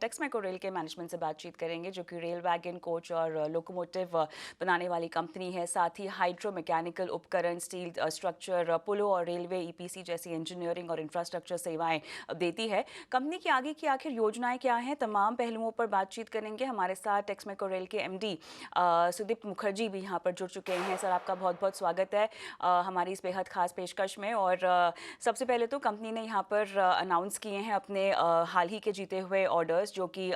Texmaco rail के management से बातचीत करेंगे, जो कि रेल वैगन, कोच और लोकोमोटिव बनाने वाली कंपनी है। साथ ही हाइड्रो मैकेनिकल उपकरण, स्टील स्ट्रक्चर, पुलों और रेलवे ईपीसी जैसी इंजीनियरिंग और इंफ्रास्ट्रक्चर सेवाएं देती है। कंपनी की आगे की आखिर योजनाएं क्या हैं, तमाम पहलुओं पर बातचीत करेंगे। हमारे साथ टेक्समैको रेल के एमडी सुदीप मुखर्जी भी यहाँ पर जुड़ चुके हैं। सर, आपका बहुत बहुत स्वागत है हमारी इस बेहद खास पेशकश में। और सबसे पहले तो कंपनी ने यहाँ पर अनाउंस किए हैं अपने हाल ही के जीते हुए ऑर्डर्स, जो कि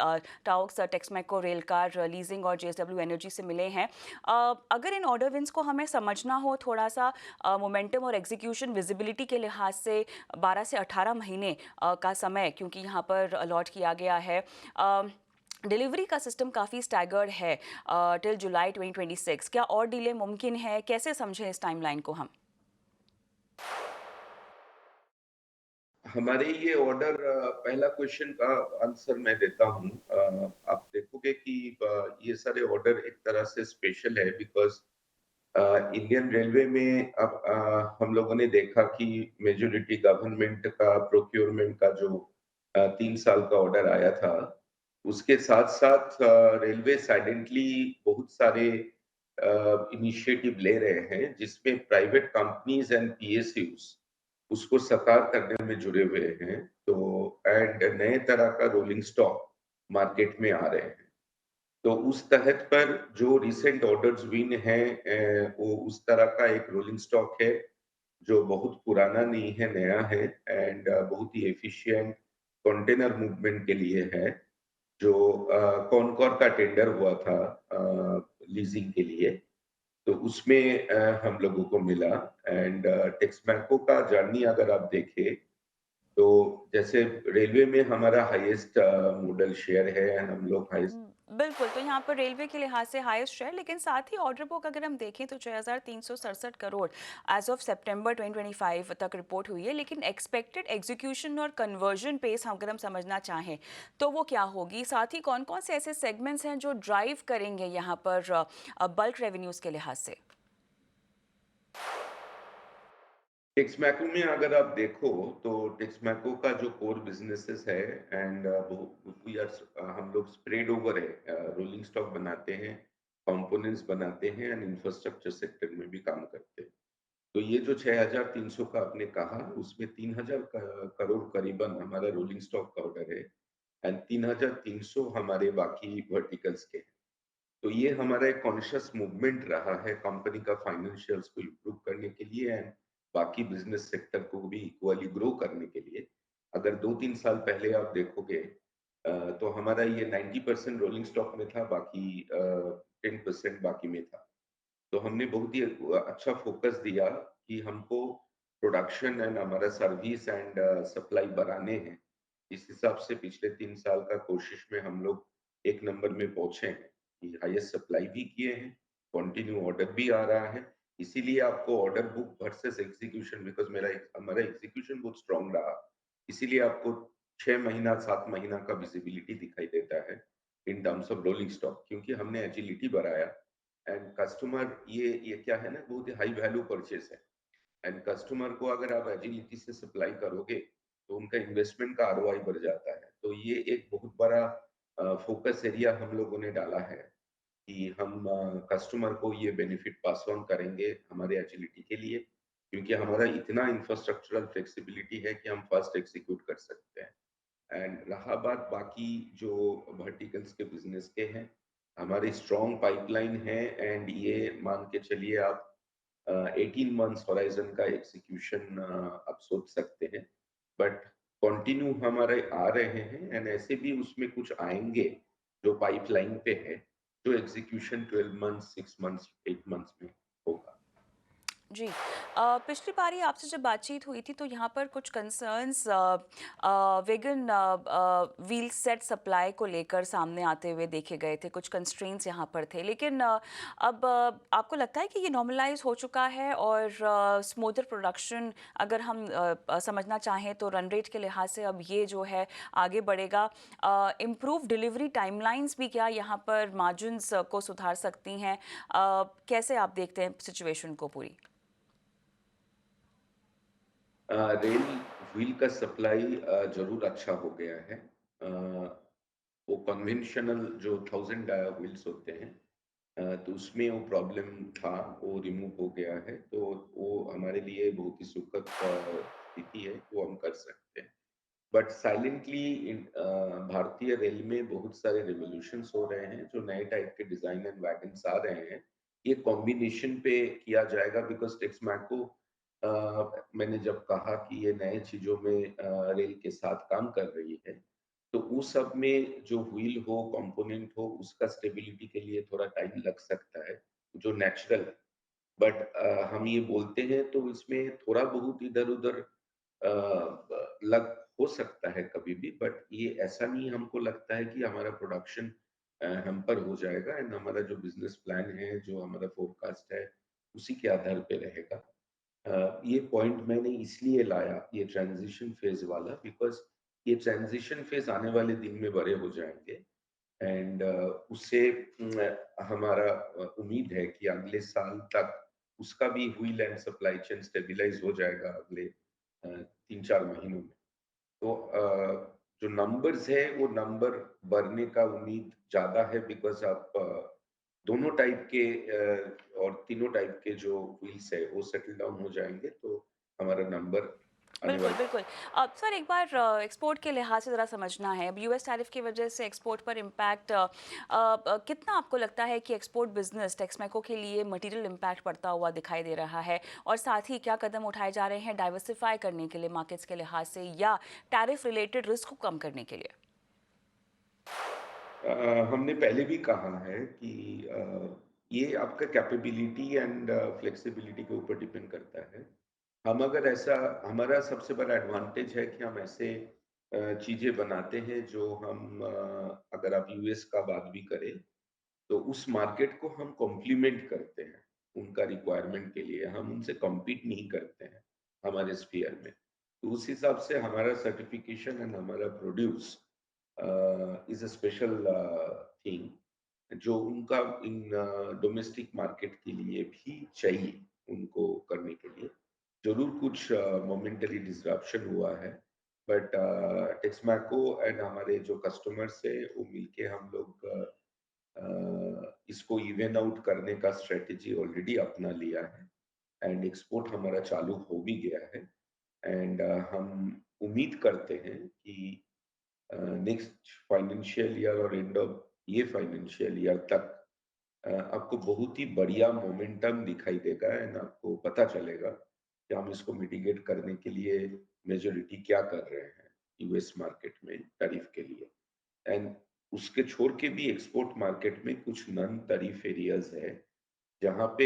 टाउक्स, टेक्समैको रेल कार लीजिंग और जेएसडब्ल्यू एनर्जी से मिले हैं। अगर इन ऑर्डर विंस को हमें समझना हो थोड़ा सा मोमेंटम और एग्जीक्यूशन विजिबिलिटी के लिहाज से, 12 से 18 महीने का समय क्योंकि यहाँ पर अलॉट किया गया है। डिलीवरी का सिस्टम काफ़ी स्टैगर्ड है टिल जुलाई 2026। क्या और डिले मुमकिन है? कैसे समझें इस टाइमलाइन को हम? हमारे ये ऑर्डर पहला क्वेश्चन का आंसर मैं देता हूँ। आप देखोगे कि ये सारे ऑर्डर एक तरह से स्पेशल है बिकॉज इंडियन रेलवे में अब हम लोगों ने देखा कि मेजोरिटी गवर्नमेंट का प्रोक्योरमेंट का जो 3 साल का ऑर्डर आया था, उसके साथ साथ रेलवे साइलेंटली बहुत सारे इनिशिएटिव ले रहे हैं जिसमें प्राइवेट कंपनीज एंड पीएसयूज उसको साकार करने में जुड़े हुए हैं। तो एंड नए तरह का रोलिंग स्टॉक मार्केट में आ रहे हैं। तो उस तहत पर जो रिसेंट ऑर्डर्स विन है, वो उस तरह का एक रोलिंग स्टॉक है जो बहुत पुराना नहीं है, नया है एंड बहुत ही एफिशिएंट कंटेनर मूवमेंट के लिए है। जो कॉनकॉर का टेंडर हुआ था लीजिंग के लिए, तो उसमें हम लोगों को मिला। एंड टेक्समैको का जर्नी अगर आप देखें, तो जैसे रेलवे में हमारा हाईएस्ट मॉडल शेयर है एंड हम लोग हाईएस्ट। बिल्कुल, तो यहाँ पर रेलवे के लिहाज से हाईएस्ट शेयर, लेकिन साथ ही ऑर्डर बुक अगर हम देखें तो 6,367 करोड़ एज ऑफ सितंबर 2025 तक रिपोर्ट हुई है। लेकिन एक्सपेक्टेड एग्जीक्यूशन और कन्वर्जन पेस अगर हम समझना चाहें तो वो क्या होगी? साथ ही कौन कौन से ऐसे सेगमेंट्स हैं जो ड्राइव करेंगे यहाँ पर बल्क रेवेन्यूज़ के लिहाज से? टेक्समैको में अगर आप देखो, तो टेक्समैको का जो कोर बिजनेसेस है एंड वो वी आर हम लोग स्प्रेड ओवर है, रोलिंग स्टॉक बनाते हैं, कंपोनेंट्स बनाते हैं एंड इंफ्रास्ट्रक्चर सेक्टर में भी काम करते हैं। तो ये जो 6,300 का आपने कहा, उसमें 3,000 करोड़ करीबन हमारा रोलिंग स्टॉक का ऑर्डर है एंड 3,300 हमारे बाकी वर्टिकल्स के हैं। तो ये हमारा एक कॉन्शियस मूवमेंट रहा है कंपनी का फाइनेंशियल्स को इम्प्रूव करने के लिए एंड बाकी बिजनेस सेक्टर को भी इक्वली ग्रो करने के लिए। अगर 2-3 साल पहले आप देखोगे, तो हमारा ये 90% रोलिंग स्टॉक में था, बाकी 10% बाकी में था। तो हमने बहुत ही अच्छा फोकस दिया कि हमको प्रोडक्शन एंड हमारा सर्विस एंड सप्लाई बढ़ाने हैं। इस हिसाब से पिछले 3 साल का कोशिश में हम लोग एक नंबर में पहुंचे हैं कि हाईएस्ट सप्लाई भी किए हैं, कंटिन्यू ऑर्डर भी आ रहा है। इसीलिए आपको order book versus execution, because हमारा एग्जीक्यूशन बहुत स्ट्रांग रहा, इसीलिए आपको 6 महीना 7 महीना का विजिबिलिटी दिखाई देता है in terms of rolling stock, क्योंकि हमने एजिलिटी बढ़ाया। एंड कस्टमर, ये क्या है ना, बहुत ही हाई वैल्यू परचेस है एंड कस्टमर को अगर आप एजिलिटी से सप्लाई करोगे तो उनका इन्वेस्टमेंट का आरओआई बढ़ जाता है। तो ये एक बहुत बड़ा फोकस एरिया हम लोगों ने डाला है कि हम कस्टमर को ये बेनिफिट पास ऑन करेंगे हमारे एजिलिटी के लिए, क्योंकि हमारा इतना इंफ्रास्ट्रक्चरल फ्लेक्सिबिलिटी है कि हम फास्ट एग्जीक्यूट कर सकते हैं। एंड रहा बात बाकी जो वर्टिकल्स के बिजनेस के हैं, हमारी स्ट्रॉन्ग पाइपलाइन है एंड ये मान के चलिए आप 18 मंथ्स होराइजन का एग्जीक्यूशन आप सोच सकते हैं। बट कंटिन्यू हमारे आ रहे हैं एंड ऐसे भी उसमें कुछ आएंगे जो पाइपलाइन पे है, जो एग्जीक्यूशन 12 मंथ्स, 6 मंथ्स, 8 मंथ्स में होगा। जी। पिछली बारी आपसे जब बातचीत हुई थी तो यहाँ पर कुछ concerns wagon wheel set supply को लेकर सामने आते हुए देखे गए थे। कुछ कंस्ट्रेंट्स यहाँ पर थे, लेकिन अब आपको लगता है कि ये नॉर्मलाइज हो चुका है और स्मूथर प्रोडक्शन अगर हम समझना चाहें तो रन रेट के लिहाज से अब ये जो है आगे बढ़ेगा? इम्प्रूव डिलीवरी टाइमलाइंस भी क्या यहाँ पर मार्जिन्स को सुधार सकती हैं? कैसे आप देखते हैं सिचुएशन को पूरी? रेल व्हील का सप्लाई जरूर अच्छा हो गया है। वो कन्वेंशनल जो 1000 व्हील्स होते हैं, तो उसमें वो प्रॉब्लम था, वो रिमूव हो गया है, तो वो हमारे लिए बहुत ही सुखद स्थिति है, वो हम कर सकते हैं। बट साइलेंटली भारतीय रेल में बहुत सारे रिवॉल्यूशंस हो रहे हैं, जो नए टाइप के डिजाइन एंड वैगन्स आ रहे हैं। ये कॉम्बिनेशन पे किया जाएगा बिकॉज़ टेक्समैको, मैंने जब कहा कि ये नए चीज़ों में रेल के साथ काम कर रही है, तो उस सब में जो व्हील हो, कंपोनेंट हो, उसका स्टेबिलिटी के लिए थोड़ा टाइम लग सकता है, जो नेचुरल है। बट हम ये बोलते हैं तो इसमें थोड़ा बहुत इधर-उधर लग हो सकता है कभी भी, बट ये ऐसा नहीं हमको लगता है कि हमारा प्रोडक्शन हैम्पर हो जाएगा, एंड हमारा जो बिज़नेस प्लान है, जो हमारा फ़ोरकास्ट है, उसी के आधार पे रहेगा। ये पॉइंट मैंने इसलिए लाया, ये ट्रांज़िशन फ़ेज़ वाला, बिकॉज़ ये ट्रांज़िशन फ़ेज़ आने वाले दिन में बड़े हो जाएँगे, एंड उससे हमारा उम्मीद है कि अगले साल तक उसका भी wheel and supply chain stabilise हो जाएगा अगले 3-4 महीनों में। तो जो नंबर्स है, वो नंबर बढ़ने का उम्मीद ज़्यादा है, बिकॉज़ आप दोनों टाइप के और तीनों टाइप के जो व्हील्स है, वो सेटल डाउन हो जाएँगे, तो हमारा नंबर आने बिल्कुल, वाले। बिल्कुल। सर एक बार एक्सपोर्ट के लिहाज से ज़रा समझना है, अब यूएस टैरिफ की वजह से एक्सपोर्ट पर इम्पैक्ट कितना आपको लगता है कि एक्सपोर्ट बिज़नेस टेक्समेको के लिए मटीरियल इम्पैक्ट पड़ता हुआ दिखाई दे रहा है? और साथ ही क्या कदम उठाए जा रहे हैं डाइवर्सिफ़ाई करने के लिए मार्केट्स के लिहाज से या टैरिफ रिलेटेड रिस्क को कम करने के लिए? हमने पहले भी कहा है कि ये आपका कैपेबिलिटी एंड फ्लेक्सिबिलिटी के ऊपर डिपेंड करता है। हम अगर ऐसा, हमारा सबसे बड़ा एडवांटेज है कि हम ऐसे चीज़ें बनाते हैं जो हम, अगर आप यूएस का बात भी करें, तो उस मार्केट को हम कॉम्प्लीमेंट करते हैं, उनका रिक्वायरमेंट के लिए। हम उनसे कॉम्पीट नहीं करते हैं, हमारे स्फीयर में। तो उस हिसाब से हमारा सर्टिफिकेशन एंड हमारा produce is a special thing, जो उनका इन डोमेस्टिक मार्केट के लिए भी चाहिए, उनको करने के लिए। ज़रूर कुछ मोमेंटरी डिसरप्शन हुआ है, बट टेक्समैको एंड हमारे जो कस्टमर्स हैं, वो मिलके हम लोग इसको इवन आउट करने का स्ट्रेटजी ऑलरेडी अपना लिया है, एंड एक्सपोर्ट हमारा चालू हो भी गया है, एंड हम उम्मीद करते हैं कि नेक्स्ट फाइनेंशियल ईयर और एंड ऑफ ये फाइनेंशियल ईयर तक आपको बहुत ही बढ़िया मोमेंटम दिखाई देगा, एंड आपको पता चलेगा कि हम इसको मिटिगेट करने के लिए मेजॉरिटी क्या कर रहे हैं यूएस मार्केट में टैरिफ के लिए। एंड उसके छोड़ के भी एक्सपोर्ट मार्केट में कुछ नॉन टैरिफ एरियाज है, जहाँ पे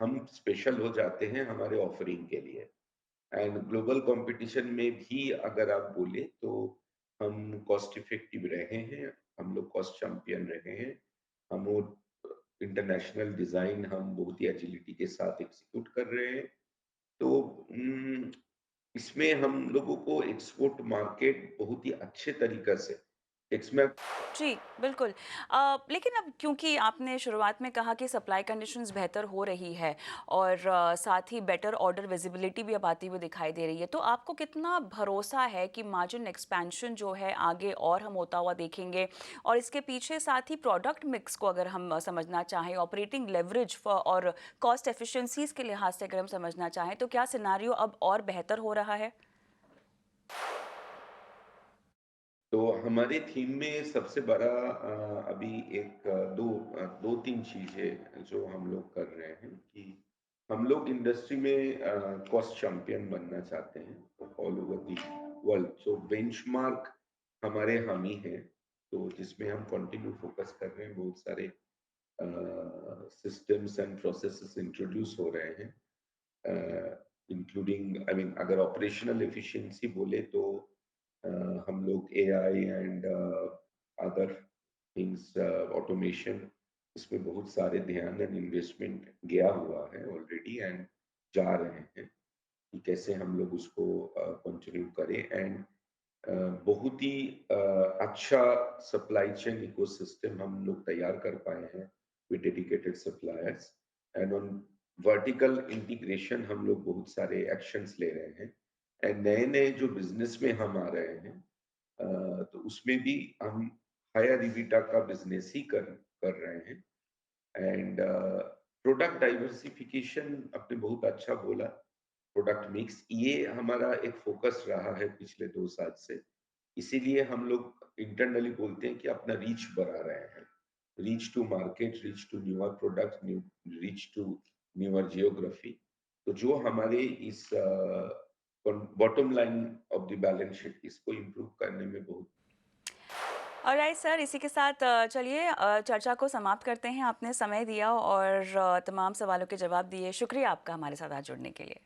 हम स्पेशल हो जाते हैं हमारे ऑफरिंग के लिए। एंड ग्लोबल कंपटीशन में भी अगर आप बोले तो हम कॉस्ट इफेक्टिव रहे हैं, हम लोग कॉस्ट चैंपियन रहे हैं। हम वो इंटरनेशनल डिजाइन हम बहुत ही एजिलिटी के साथ एग्जीक्यूट कर रहे हैं। तो इसमें हम लोगों को एक्सपोर्ट मार्केट बहुत ही अच्छे तरीके से एक्समैक। जी, बिल्कुल। लेकिन अब क्योंकि आपने शुरुआत में कहा कि सप्लाई कंडीशंस बेहतर हो रही है और साथ ही बेटर ऑर्डर विजिबिलिटी भी अब आती हुई दिखाई दे रही है, तो आपको कितना भरोसा है कि मार्जिन एक्सपेंशन जो है आगे और हम होता हुआ देखेंगे? और इसके पीछे साथ ही प्रोडक्ट मिक्स को अगर हम समझना चाहें, ऑपरेटिंग लेवरेज और कॉस्ट एफिशिएंसीज़ के लिहाज से अगर हम समझना चाहें, तो क्या सिनेरियो अब और बेहतर हो रहा है? तो हमारे थीम में सबसे बड़ा अभी एक 2-3 चीज़ें जो हम लोग कर रहे हैं कि हम लोग इंडस्ट्री में कॉस्ट चैंपियन बनना चाहते हैं all over the world. So benchmark हमारे हम ही हैं, तो जिसमें हम कंटिन्यू फोकस कर रहे हैं, बहुत सारे सिस्टम्स एंड प्रोसेसेस इंट्रोड्यूस हो रहे हैं, इंक्लूडिंग आई मीन अगर ऑपरेशनल एफिशिएंसी बोले तो हम लोग AI and other things, automation, इसमें बहुत सारे ध्यान एंड इन्वेस्टमेंट गया हुआ है ऑलरेडी, एंड जा रहे हैं कि कैसे हम लोग उसको कंटिन्यू करें, एंड बहुत ही अच्छा सप्लाई चेन इकोसिस्टम हम लोग तैयार कर पाए हैं with dedicated suppliers, and on vertical integration हम लोग बहुत सारे एक्शंस ले रहे हैं, एंड नए नए जो बिजनेस में हम आ रहे हैं, तो उसमें भी हम हायर ईबिटा का बिजनेस ही कर रहे हैं। एंड प्रोडक्ट डाइवर्सिफिकेशन आपने बहुत अच्छा बोला। प्रोडक्ट मिक्स ये हमारा एक फोकस रहा है पिछले 2 साल से। इसीलिए हम लोग इंटरनली बोलते हैं कि अपना रीच बढ़ा रहे हैं। Reach to market, reach to newer product, reach to newer geography. तो जो हमारे इस bottom line of the balance sheet इसको इम्प्रूव करने में बहुत। ऑलराइट सर, इसी के साथ चलिए चर्चा को समाप्त करते हैं। आपने समय दिया और तमाम सवालों के जवाब दिए। शुक्रिया आपका हमारे साथ आज जुड़ने के लिए।